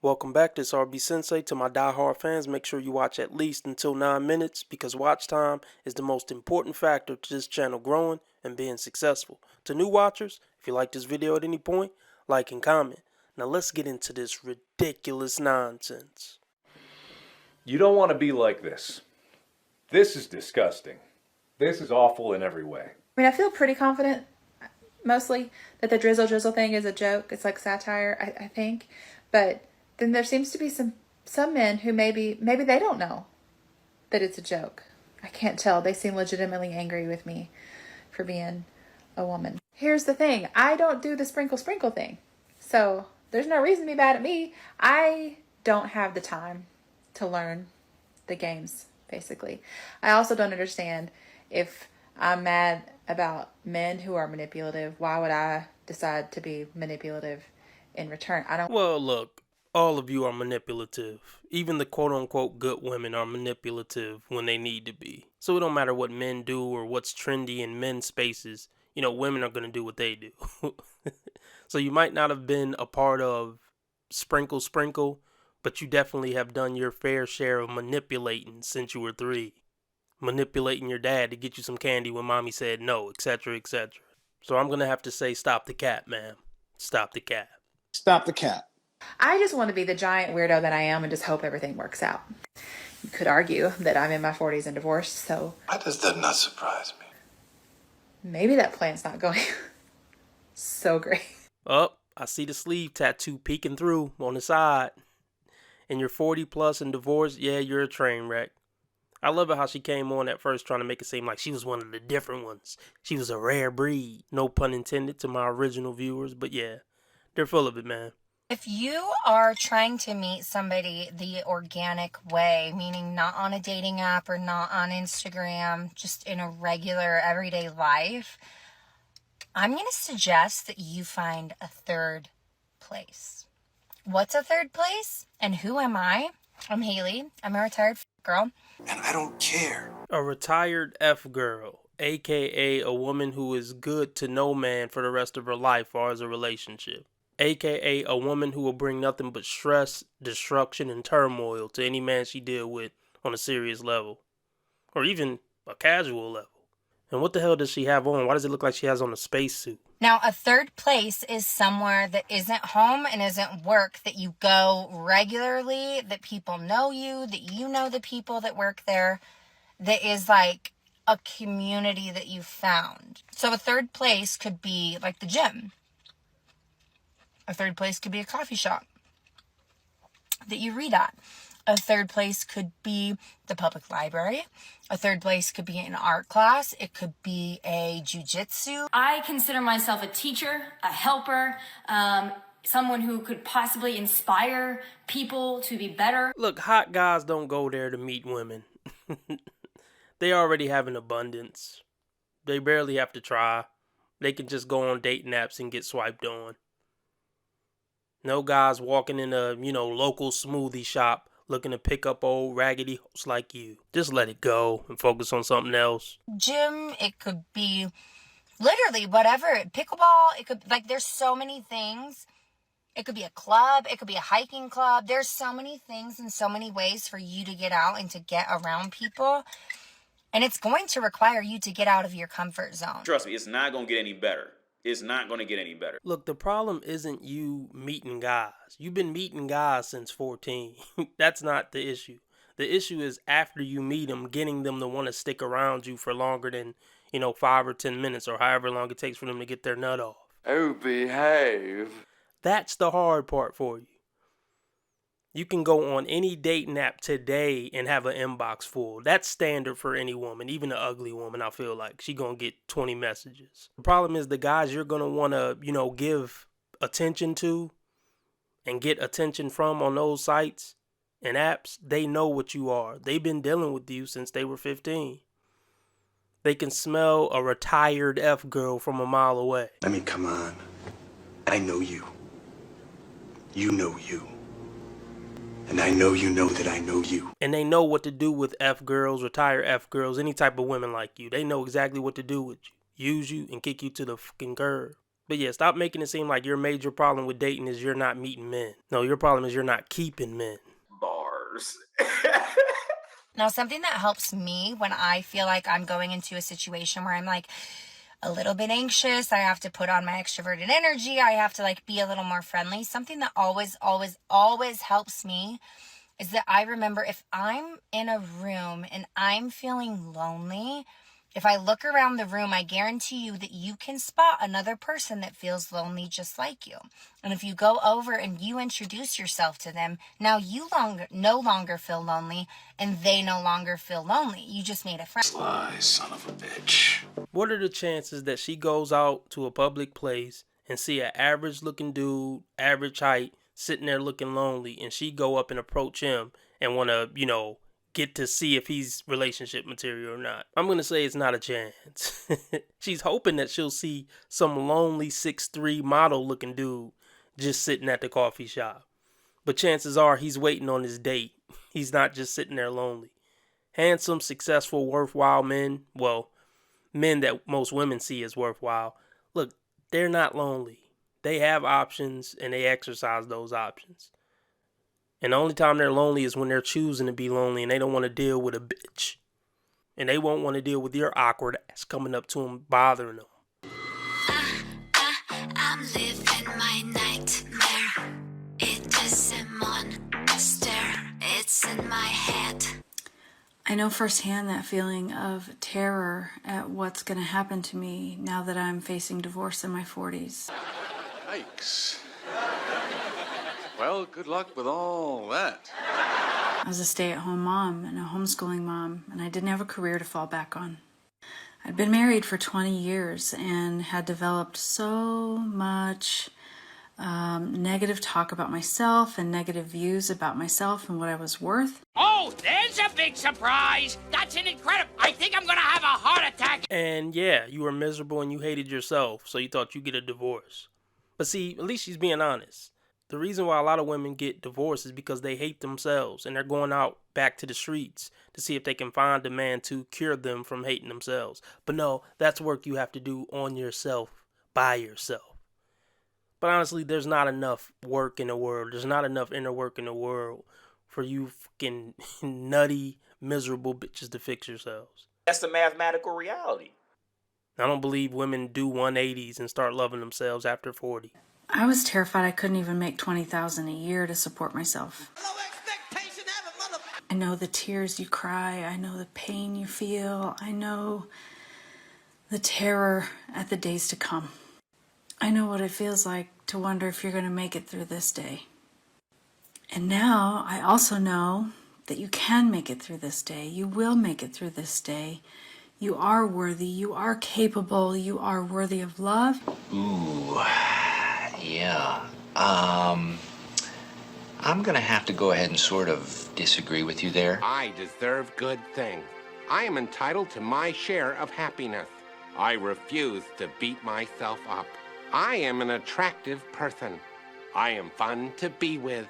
Welcome back, this RB Sensei. To my diehard fans, make sure you watch at least until 9 minutes because watch time is the most important factor to this channel growing and being successful. To new watchers, if you like this video at any point, like and comment. Now let's get into this ridiculous nonsense. You don't want to be like this. This is disgusting. This is awful in every way. I mean, I feel pretty confident, mostly, that the drizzle thing is a joke. It's like satire, I think. But then there seems to be some men who maybe they don't know that it's a joke. I can't tell. They seem legitimately angry with me for being a woman. Here's the thing. I don't do the sprinkle thing. So there's no reason to be mad at me. I don't have the time to learn the games, basically. I also don't understand if I'm mad about men who are manipulative. Why would I decide to be manipulative in return? I don't. Well, look, all of you are manipulative. Even the quote-unquote good women are manipulative when they need to be. So it don't matter what men do or what's trendy in men's spaces. You know, women are going to do what they do. So you might not have been a part of sprinkle, but you definitely have done your fair share of manipulating since you were 3. Manipulating your dad to get you some candy when mommy said no, etc., etc. So I'm going to have to say stop the cat, ma'am. Stop the cat. Stop the cat. I just want to be the giant weirdo that I am and just hope everything works out. You could argue that I'm in my 40s and divorced, so Why does that not surprise me? maybe that plan's not going so great. Oh, I see the sleeve tattoo peeking through on the side. And you're 40 plus and divorced, yeah, you're a train wreck. I love it how she came on at first trying to make it seem like she was one of the different ones. She was a rare breed. No pun intended to my original viewers, but yeah, they're full of it, man. If you are trying to meet somebody the organic way, meaning not on a dating app or not on Instagram, just in a regular everyday life, I'm going to suggest that you find a third place. What's a third place? And who am I? I'm Haley. I'm a retired girl. And I don't care. A retired F-girl, aka a woman who is good to no man for the rest of her life or as a relationship. AKA a woman who will bring nothing but stress, destruction, and turmoil to any man she deal with on a serious level. Or even a casual level. And what the hell does she have on? Why does it look like she has on a spacesuit? Now, a third place is somewhere that isn't home and isn't work, that you go regularly, that people know you, that you know the people that work there, that is like a community that you found. So a third place could be like the gym. A third place could be a coffee shop that you read at. A third place could be the public library. A third place could be an art class. It could be a jiu-jitsu. I consider myself a teacher, a helper, someone who could possibly inspire people to be better. Look, hot guys don't go there to meet women. They already have an abundance. They barely have to try. They can just go on dating apps and get swiped on. No guys walking in a, local smoothie shop looking to pick up old raggedy hoes like you. Just let it go and focus on something else. Gym, it could be literally whatever. Pickleball, it could, there's so many things. It could be a club. It could be a hiking club. There's so many things and so many ways for you to get out and to get around people. And it's going to require you to get out of your comfort zone. Trust me, it's not going to get any better. It's not going to get any better. Look, the problem isn't you meeting guys. You've been meeting guys since 14. That's not the issue. The issue is after you meet them, getting them to want to stick around you for longer than, 5 or 10 minutes or however long it takes for them to get their nut off. Oh, behave. That's the hard part for you. You can go on any dating app today and have an inbox full. That's standard for any woman, even an ugly woman, I feel like. She gonna get 20 messages. The problem is the guys you're gonna wanna, give attention to and get attention from on those sites and apps, they know what you are. They've been dealing with you since they were 15. They can smell a retired F-girl from a mile away. I mean, come on. I know you. You know you. And I know you know that I know you. And they know what to do with F-girls, retired F-girls, any type of women like you. They know exactly what to do with you. Use you and kick you to the fucking curb. But yeah, stop making it seem like your major problem with dating is you're not meeting men. No, your problem is you're not keeping men. Bars. Now, something that helps me when I feel like I'm going into a situation where I'm like a little bit anxious, I have to put on my extroverted energy, I have to like be a little more friendly. Something that always helps me is that I remember if I'm in a room and I'm feeling lonely, if I look around the room, I guarantee you that you can spot another person that feels lonely just like you. And if you go over and you introduce yourself to them, now you no longer feel lonely and they no longer feel lonely. You just made a friend. Sly son of a bitch. What are the chances that she goes out to a public place and see an average looking dude, average height, sitting there looking lonely, and she go up and approach him and want to, get to see if he's relationship material or not? I'm going to say it's not a chance. She's hoping that she'll see some lonely 6'3" model looking dude just sitting at the coffee shop. But chances are he's waiting on his date. He's not just sitting there lonely. Handsome, successful, worthwhile men, well, men that most women see as worthwhile, look, they're not lonely. They have options and they exercise those options. And the only time they're lonely is when they're choosing to be lonely and they don't want to deal with a bitch. And they won't want to deal with your awkward ass coming up to them, bothering them. I'm living my nightmare. It is a monster. It's in my head. I know firsthand that feeling of terror at what's going to happen to me now that I'm facing divorce in my 40s. Yikes. Well, good luck with all that. I was a stay-at-home mom and a homeschooling mom, and I didn't have a career to fall back on. I'd been married for 20 years and had developed so much negative talk about myself and negative views about myself and what I was worth. Oh, there's a big surprise. That's an incredible. I think I'm going to have a heart attack. And yeah, you were miserable and you hated yourself, so you thought you'd get a divorce. But see, at least she's being honest. The reason why a lot of women get divorced is because they hate themselves and they're going out back to the streets to see if they can find a man to cure them from hating themselves. But no, that's work you have to do on yourself, by yourself. But honestly, there's not enough work in the world. There's not enough inner work in the world for you fucking nutty, miserable bitches to fix yourselves. That's the mathematical reality. I don't believe women do 180s and start loving themselves after 40. I was terrified I couldn't even make $20,000 a year to support myself. I know the tears you cry. I know the pain you feel. I know the terror at the days to come. I know what it feels like to wonder if you're going to make it through this day. And now I also know that you can make it through this day. You will make it through this day. You are worthy. You are capable. You are worthy of love. Ooh. Yeah. I'm gonna have to go ahead and sort of disagree with you there. I deserve good things. I am entitled to my share of happiness. I refuse to beat myself up. I am an attractive person. I am fun to be with.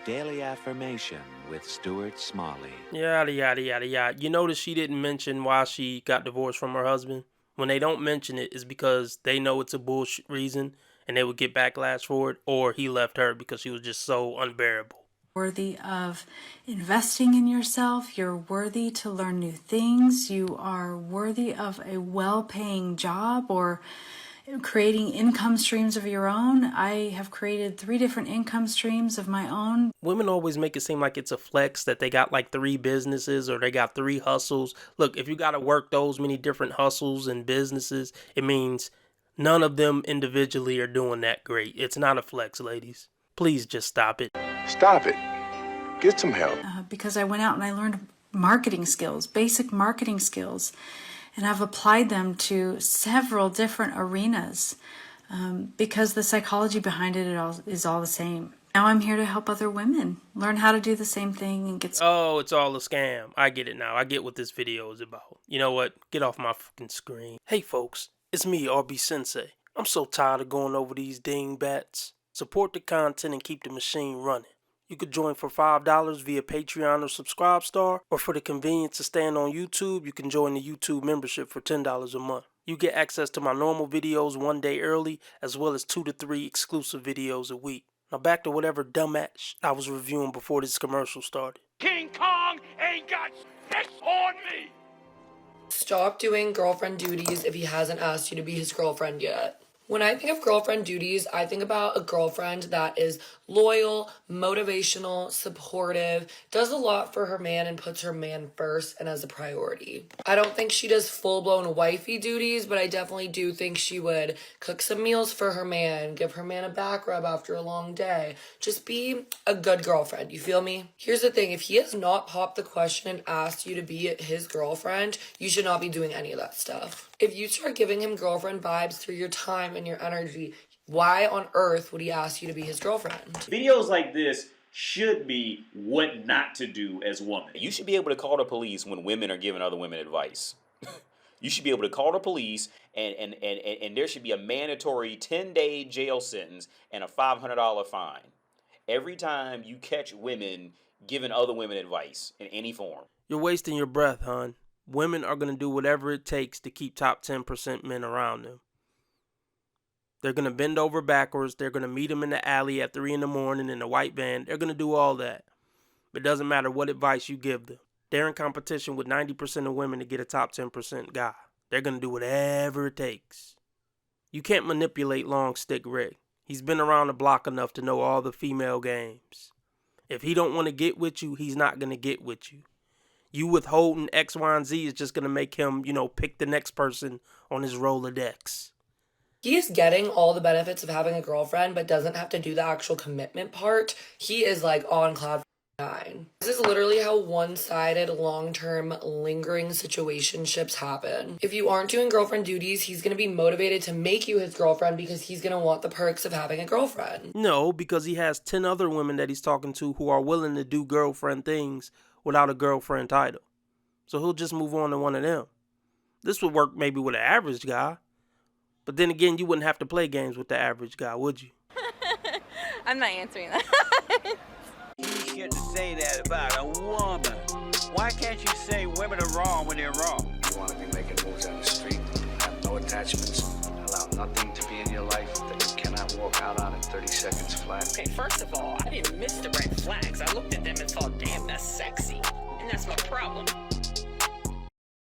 Daily Affirmation with Stuart Smalley. Yada, yada, yada, yada. You notice she didn't mention why she got divorced from her husband? When they don't mention it, it's because they know it's a bullshit reason and they would get backlash for it, or he left her because she was just so unbearable. Worthy of investing in yourself. You're worthy to learn new things. You are worthy of a well-paying job or creating income streams of your own. I have created 3 different income streams of my own. Women always make it seem like it's a flex that they got like 3 businesses or they got 3 hustles. Look, if you got to work those many different hustles and businesses, it means none of them individually are doing that great. It's not a flex, ladies. Please just stop it. Stop it. Get some help. Because I went out and I learned marketing skills, basic marketing skills. And I've applied them to several different arenas because the psychology behind it is all the same. Now I'm here to help other women learn how to do the same thing and get... Oh, it's all a scam. I get it now. I get what this video is about. You know what? Get off my fucking screen. Hey folks, it's me, RB Sensei. I'm so tired of going over these dingbats. Support the content and keep the machine running. You could join for $5 via Patreon or Subscribe Star, or for the convenience of staying on YouTube, you can join the YouTube membership for $10 a month. You get access to my normal videos 1 day early, as well as 2 to 3 exclusive videos a week. Now back to whatever dumbass I was reviewing before this commercial started. King Kong ain't got shit on me! Stop doing girlfriend duties if he hasn't asked you to be his girlfriend yet. When I think of girlfriend duties, I think about a girlfriend that is loyal, motivational, supportive, does a lot for her man and puts her man first and as a priority. I don't think she does full-blown wifey duties, but I definitely do think she would cook some meals for her man, give her man a back rub after a long day. Just be a good girlfriend, you feel me? Here's the thing, if he has not popped the question and asked you to be his girlfriend, you should not be doing any of that stuff. If you start giving him girlfriend vibes through your time and your energy, why on earth would he ask you to be his girlfriend? Videos like this should be what not to do as a woman. You should be able to call the police when women are giving other women advice. You should be able to call the police and there should be a mandatory 10-day jail sentence and a $500 fine every time you catch women giving other women advice in any form. You're wasting your breath, hon. Women are going to do whatever it takes to keep top 10% men around them. They're going to bend over backwards. They're going to meet them in the alley at 3 in the morning in a white van. They're going to do all that. But it doesn't matter what advice you give them. They're in competition with 90% of women to get a top 10% guy. They're going to do whatever it takes. You can't manipulate Long Stick Rick. He's been around the block enough to know all the female games. If he don't want to get with you, he's not going to get with you. You withholding X, Y, and Z is just going to make him, pick the next person on his Rolodex. He is getting all the benefits of having a girlfriend, but doesn't have to do the actual commitment part. He is like on cloud 9. This is literally how one-sided, long-term, lingering situationships happen. If you aren't doing girlfriend duties, he's going to be motivated to make you his girlfriend because he's going to want the perks of having a girlfriend. No, because he has 10 other women that he's talking to who are willing to do girlfriend things without a girlfriend title. So he'll just move on to one of them. This would work maybe with an average guy. But then again, you wouldn't have to play games with the average guy, would you? I'm not answering that. You shouldn't say that about a woman. Why can't you say women are wrong when they're wrong? You want to be making moves on the street, have no attachments, allow nothing to be in your life that you cannot walk out on in 30 seconds flat. Okay, first of all, I didn't miss the red flags. I looked at them and thought, damn, that's sexy. And that's my problem.